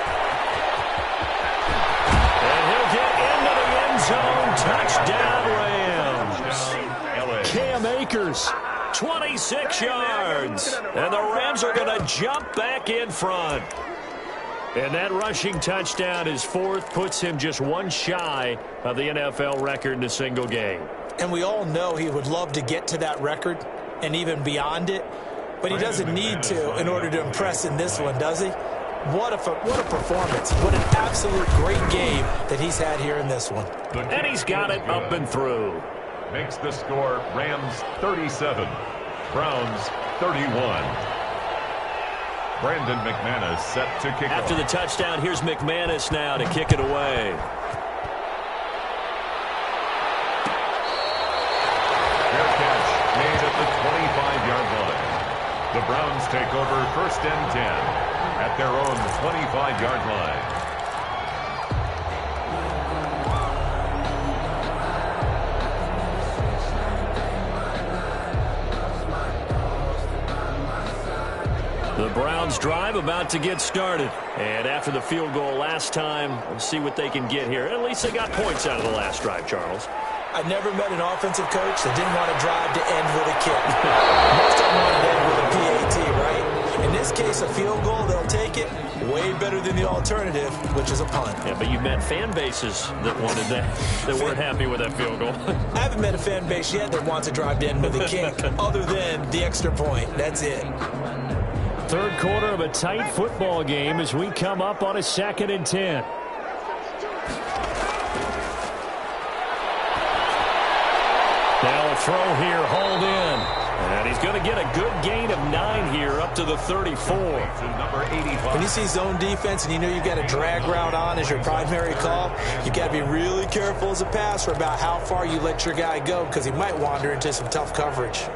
And he'll get into the end zone. Touchdown, Rams. Cam Akers. 26 yards. And the Rams are going to jump back in front. And that rushing touchdown is 4th, puts him just one shy of the NFL record in a single game. And we all know he would love to get to that record and even beyond it. But he doesn't need to in order to impress in this one, does he? What a performance. What an absolute great game that he's had here in this one. And he's got it up and through. Makes the score Rams 37, Browns 31. Brandon McManus set to kick After the touchdown, here's McManus now to kick it away. Fair catch made at the 25-yard line. The Browns take over 1st and 10 at their own 25-yard line. The Browns drive about to get started. And after the field goal last time, we'll see what they can get here. At least they got points out of the last drive, Charles. I never met an offensive coach that didn't want to drive to end with a kick. Most of them want to end with a PAT, right? In this case, a field goal, they'll take it. Way better than the alternative, which is a punt. Yeah, but you've met fan bases that wanted that, that weren't happy with that field goal. I haven't met a fan base yet that wants to drive to end with a kick, other than the extra point. That's it. 3rd quarter of a tight football game as we come up on a 2nd and 10. Now a throw here, hauled in. And he's going to get a good gain of 9 here up to the 34. Number 85. When you see zone defense and you know you've got a drag route on as your primary call, you've got to be really careful as a passer about how far you let your guy go because he might wander into some tough coverage.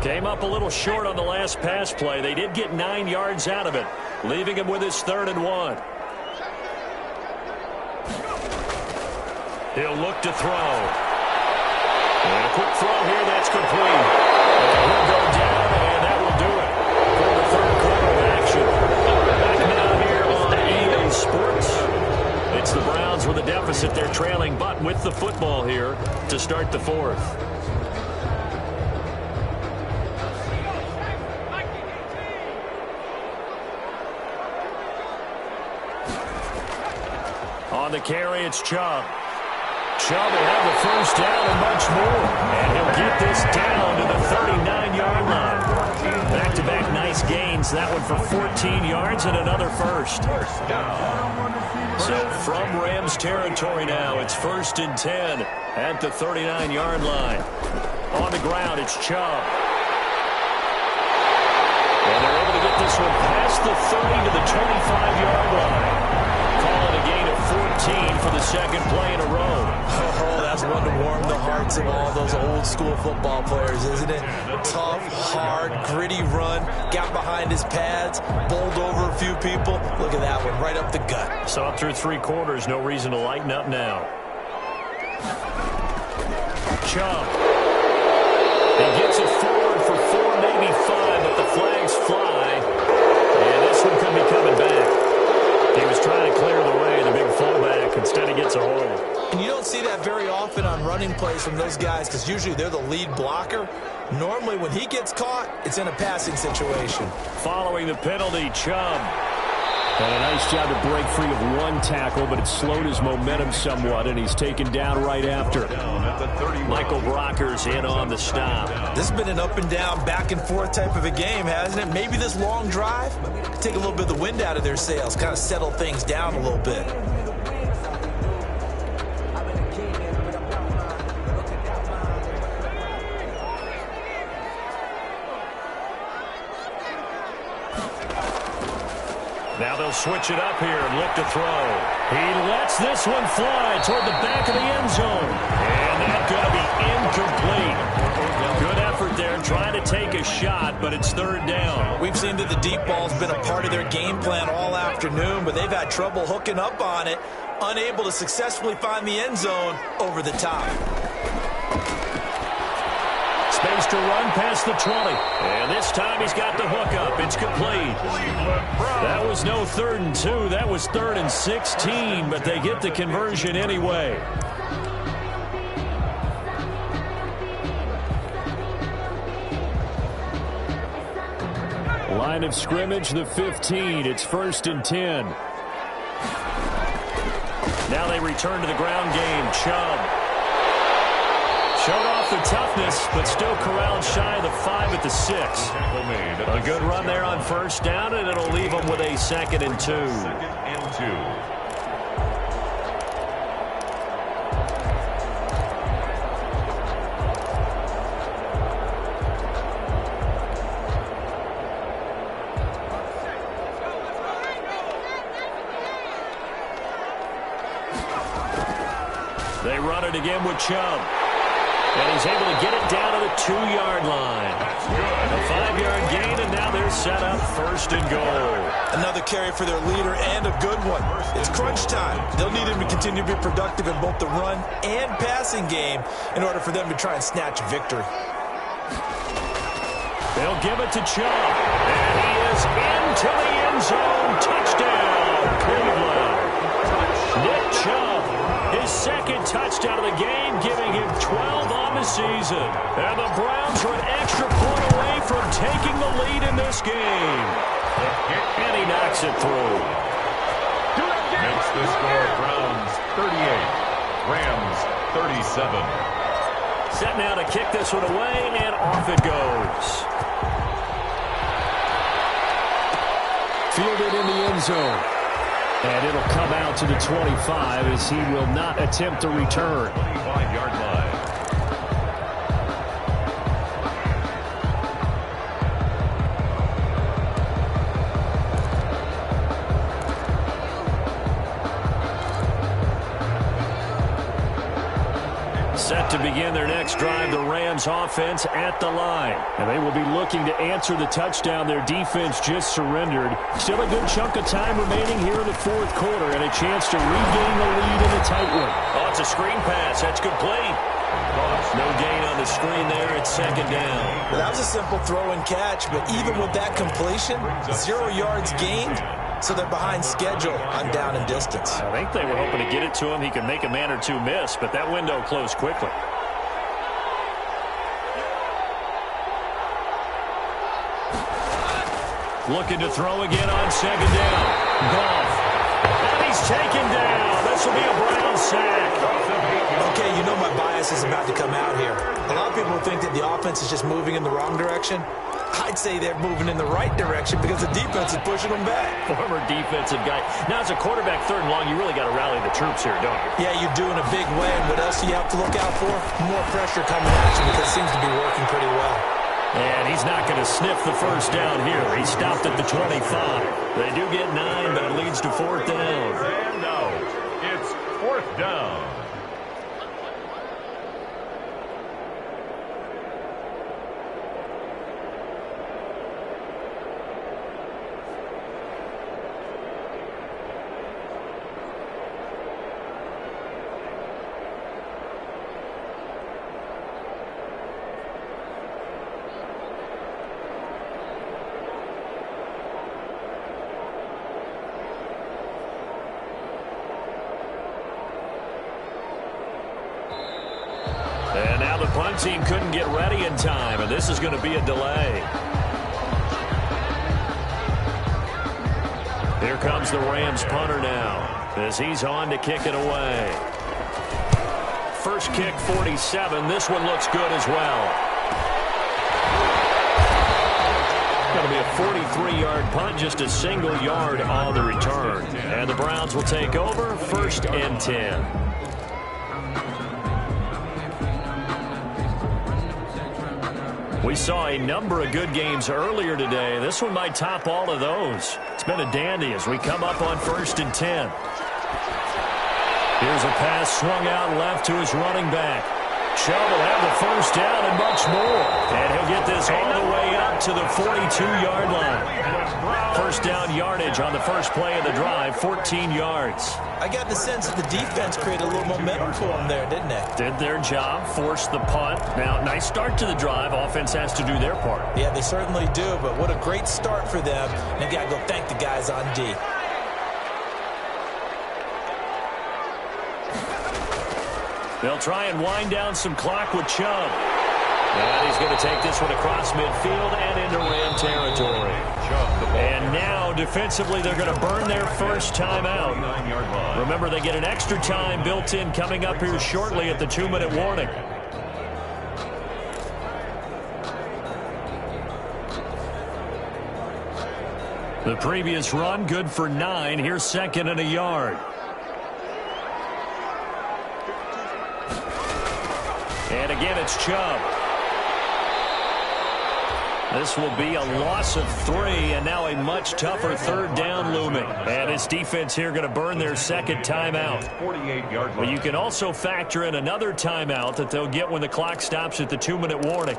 Came up a little short on the last pass play. They did get 9 yards out of it, leaving him with his 3rd and 1. He'll look to throw. And a quick throw here, that's complete. And he'll go down, and that will do it for the 3rd quarter of action. Back now here on EA Sports. It's the Browns with a deficit. They're trailing, but with the football here to start the 4th. On the carry, it's Chubb. Chubb will have the 1st down and much more. And he'll get this down to the 39-yard line. runs that one for 14 yards and another first. So from Rams territory now, it's 1st and 10 at the 39-yard line. On the ground, it's Chubb. And they're able to get this one past the 30 to the 25-yard line. Call it a gain of 14 for the second play in a row. Oh, that's one to warm the hearts of all those old-school football players, isn't it? Tough, hard, gritty run. Got behind his pads, bowled over a few people. Look at that one, right up the gut. So up through 3 quarters, no reason to lighten up now. Chubb. He gets it forward for 4, maybe 5, but the flags fly. And this one could be coming back. He was trying to clear the way, the big fullback. Instead, he gets a hold. And you don't see that very often on running plays from those guys because usually they're the lead blocker. Normally, when he gets caught, it's in a passing situation. Following the penalty, Chubb. And a nice job to break free of one tackle, but it slowed his momentum somewhat, and he's taken down right after. Michael Brocker's in on the stop. This has been an up and down, back and forth type of a game, hasn't it? Maybe this long drive could take a little bit of the wind out of their sails, kind of settle things down a little bit. Now they'll switch it up here and look to throw. He lets this one fly toward the back of the end zone. And that's going to be incomplete. Good effort there trying to take a shot, but it's 3rd down. We've seen that the deep ball's been a part of their game plan all afternoon, but they've had trouble hooking up on it, unable to successfully find the end zone over the top. Space to run past the 20. And this time he's got the hook up. It's complete. That was no 3rd and 2. That was 3rd and 16, but they get the conversion anyway. Line of scrimmage, the 15. It's 1st and 10. Now they return to the ground game. Chubb. Showed off the toughness, but still corralled shy of the 5 at the 6. A good run there on 1st down, and it'll leave them with a 2nd and 2. 2nd and 2. They run it again with Chubb. And he's able to get it down to the 2-yard line. A 5-yard gain, and now they're set up 1st and goal. Another carry for their leader and a good one. It's crunch time. They'll need him to continue to be productive in both the run and passing game in order for them to try and snatch a victory. They'll give it to Chubb. And he is into the end zone. Touchdown, Cleveland. Nick Chubb, his 2nd touchdown of the game, giving him 12 on the season. And the Browns are an extra point away from taking the lead in this game. And he knocks it through. Makes the score Browns 38, Rams 37. Set now to kick this one away, and off it goes. Fielded in the end zone. And it'll come out to the 25 as he will not attempt to return. 25-yard line. Set to begin their next drive, the Rams offense at the line. And they will be looking to answer the touchdown their defense just surrendered. Still a good chunk of time remaining here in the 4th quarter and a chance to regain the lead in a tight one. Oh, it's a screen pass. That's complete. No gain on the screen there. It's 2nd down. Well, that was a simple throw and catch, but even with that completion, 0 yards gained. So they're behind schedule on down and distance. I think they were hoping to get it to him. He could make a man or two miss, but that window closed quickly. Looking to throw again on 2nd down. Goff. And he's taken down. This will be a Brown sack. Okay, you know my bias is about to come out here. A lot of people people think that the offense is just moving in the wrong direction. I'd say they're moving in the right direction because the defense is pushing them back. Former defensive guy. Now, as a quarterback, 3rd and long, you really got to rally the troops here, don't you? Yeah, you're doing a big way. And what else do you have to look out for? More pressure coming at you because it seems to be working pretty well. And he's not going to sniff the first down here. He stopped at the 25. They do get 9, but it leads to 4th down. And out. It's 4th down. And now the punt team couldn't get ready in time, and this is going to be a delay. Here comes the Rams punter now as he's on to kick it away. First kick, 47. This one looks good as well. Going to be a 43-yard punt, just a single yard on the return. And the Browns will take over, 1st and 10. We saw a number of good games earlier today. This one might top all of those. It's been a dandy as we come up on 1st and 10. Here's a pass swung out left to his running back. Chubb will have the first down and much more. And he'll get this all the way up to the 42-yard line. First down yardage on the first play of the drive, 14 yards. I got the sense that the defense created a little momentum for them there, didn't they? Did their job, forced the punt. Now, nice start to the drive. Offense has to do their part. Yeah, they certainly do, but what a great start for them. And they got to go thank the guys on D. They'll try and wind down some clock with Chubb. And he's going to take this one across midfield and into Ram territory. And now, defensively, they're going to burn their first timeout. Remember, they get an extra time built in coming up here shortly at the 2-minute warning. The previous run, good for 9. Here's 2nd and a yard. And again, it's Chubb. This will be a loss of 3, and now a much tougher 3rd down looming. And his defense here going to burn their 2nd timeout. 48-yard line. But you can also factor in another timeout that they'll get when the clock stops at the 2-minute warning.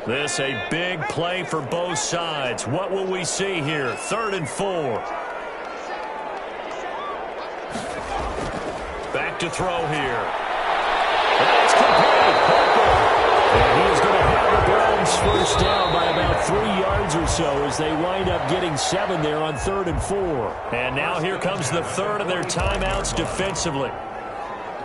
This a big play for both sides. What will we see here? 3rd and 4. Back to throw here. That's complete. And he is going to have the Browns first down by about 3 yards or so as they wind up getting 7 there on 3rd and 4. And now here comes the 3rd of their timeouts defensively.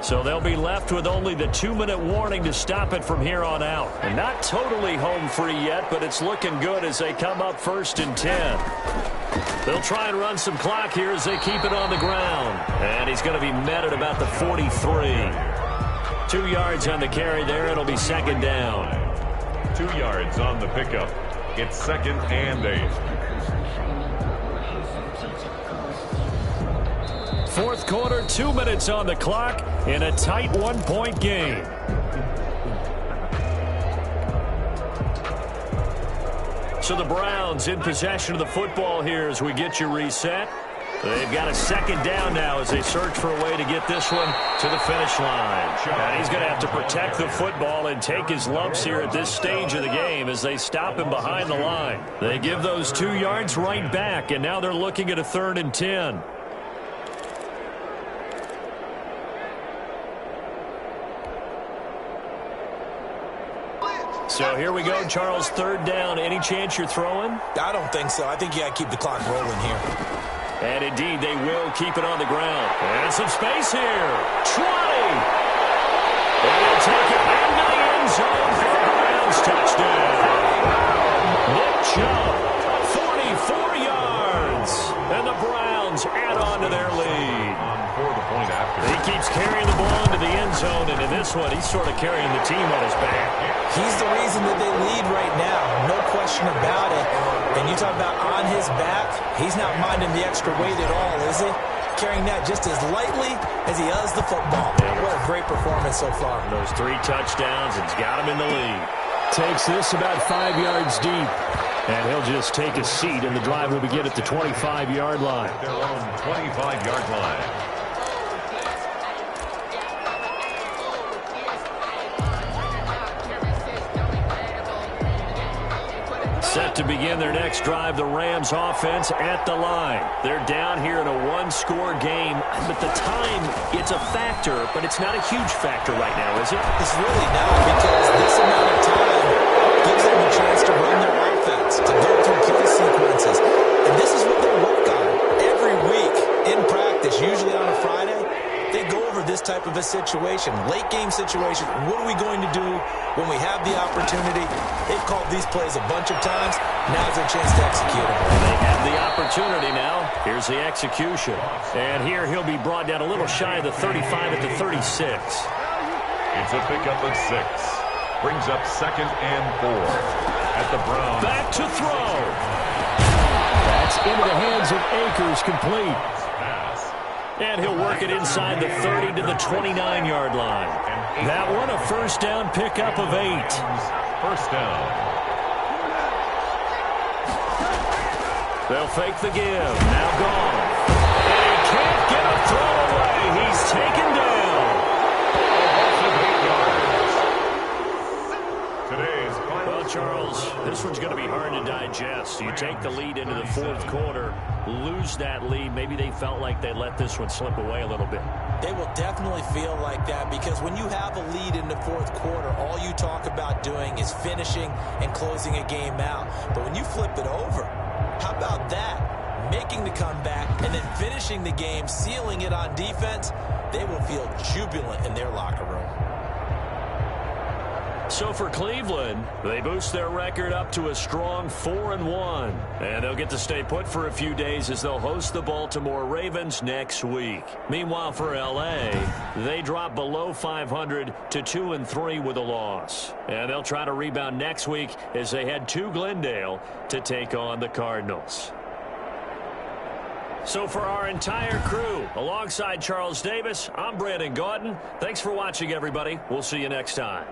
So they'll be left with only the 2-minute warning to stop it from here on out. And not totally home free yet, but it's looking good as they come up 1st and 10. They'll try and run some clock here as they keep it on the ground. And he's going to be met at about the 43. 2 yards on the carry there. It'll be 2nd down. 2 yards on the pickup. It's 2nd and 8. 4th quarter, 2 minutes on the clock in a tight 1-point game. So the Browns in possession of the football here as we get you reset. They've got a 2nd down now as they search for a way to get this one to the finish line. And he's going to have to protect the football and take his lumps here at this stage of the game as they stop him behind the line. They give those 2 yards right back, and now they're looking at a 3rd and 10. So here we go, Charles, 3rd down. Any chance you're throwing? I don't think so. I think you got to keep the clock rolling here. And indeed, they will keep it on the ground. And some space here. 20. And they'll take it into the end zone for the Browns touchdown. Nick Chubb, this one, he's sort of carrying the team on his back. He's the reason that they lead right now. No question about it. And you talk about on his back, he's not minding the extra weight at all, is he? Carrying that just as lightly as he does the football. What a great performance so far. Those 3 touchdowns, it's got him in the lead. Takes this about 5 yards deep. And he'll just take a seat, and the drive will begin at the 25-yard line. Their own 25-yard line. Set to begin their next drive, the Rams offense at the line. They're down here in a 1-score game, but the time, it's a factor, but it's not a huge factor right now, is it? It's really not, because this amount of time gives them a chance to run their offense, to go through play sequences. And this is what they work on every week in practice, usually on a Friday. They go over this type of a situation, late game situation. What are we going to do when we have the opportunity? They've called these plays a bunch of times. Now's their chance to execute them. They have the opportunity now. Here's the execution. And here he'll be brought down a little shy of the 35 at the 36. It's a pickup of 6. Brings up 2nd and 4 at the Browns. Back to throw. That's into the hands of Akers, complete. And he'll work it inside the 30 to the 29-yard line. That one a first down pickup of 8. First down. They'll fake the give. Now gone. And he can't get a throw away. He's taken down. Today's final. Well, Charles, this one's going to be hard to digest. You take the lead into the 4th quarter, lose that lead. Maybe they felt like they let this one slip away a little bit. They will definitely feel like that, because when you have a lead in the 4th quarter, all you talk about doing is finishing and closing a game out. But when you flip it over, how about that? Making the comeback and then finishing the game, sealing it on defense, they will feel jubilant in their locker room. So for Cleveland, they boost their record up to a strong 4-1. And they'll get to stay put for a few days as they'll host the Baltimore Ravens next week. Meanwhile, for L.A., they drop below 500 to 2-3 with a loss. And they'll try to rebound next week as they head to Glendale to take on the Cardinals. So for our entire crew, alongside Charles Davis, I'm Brandon Gaudin. Thanks for watching, everybody. We'll see you next time.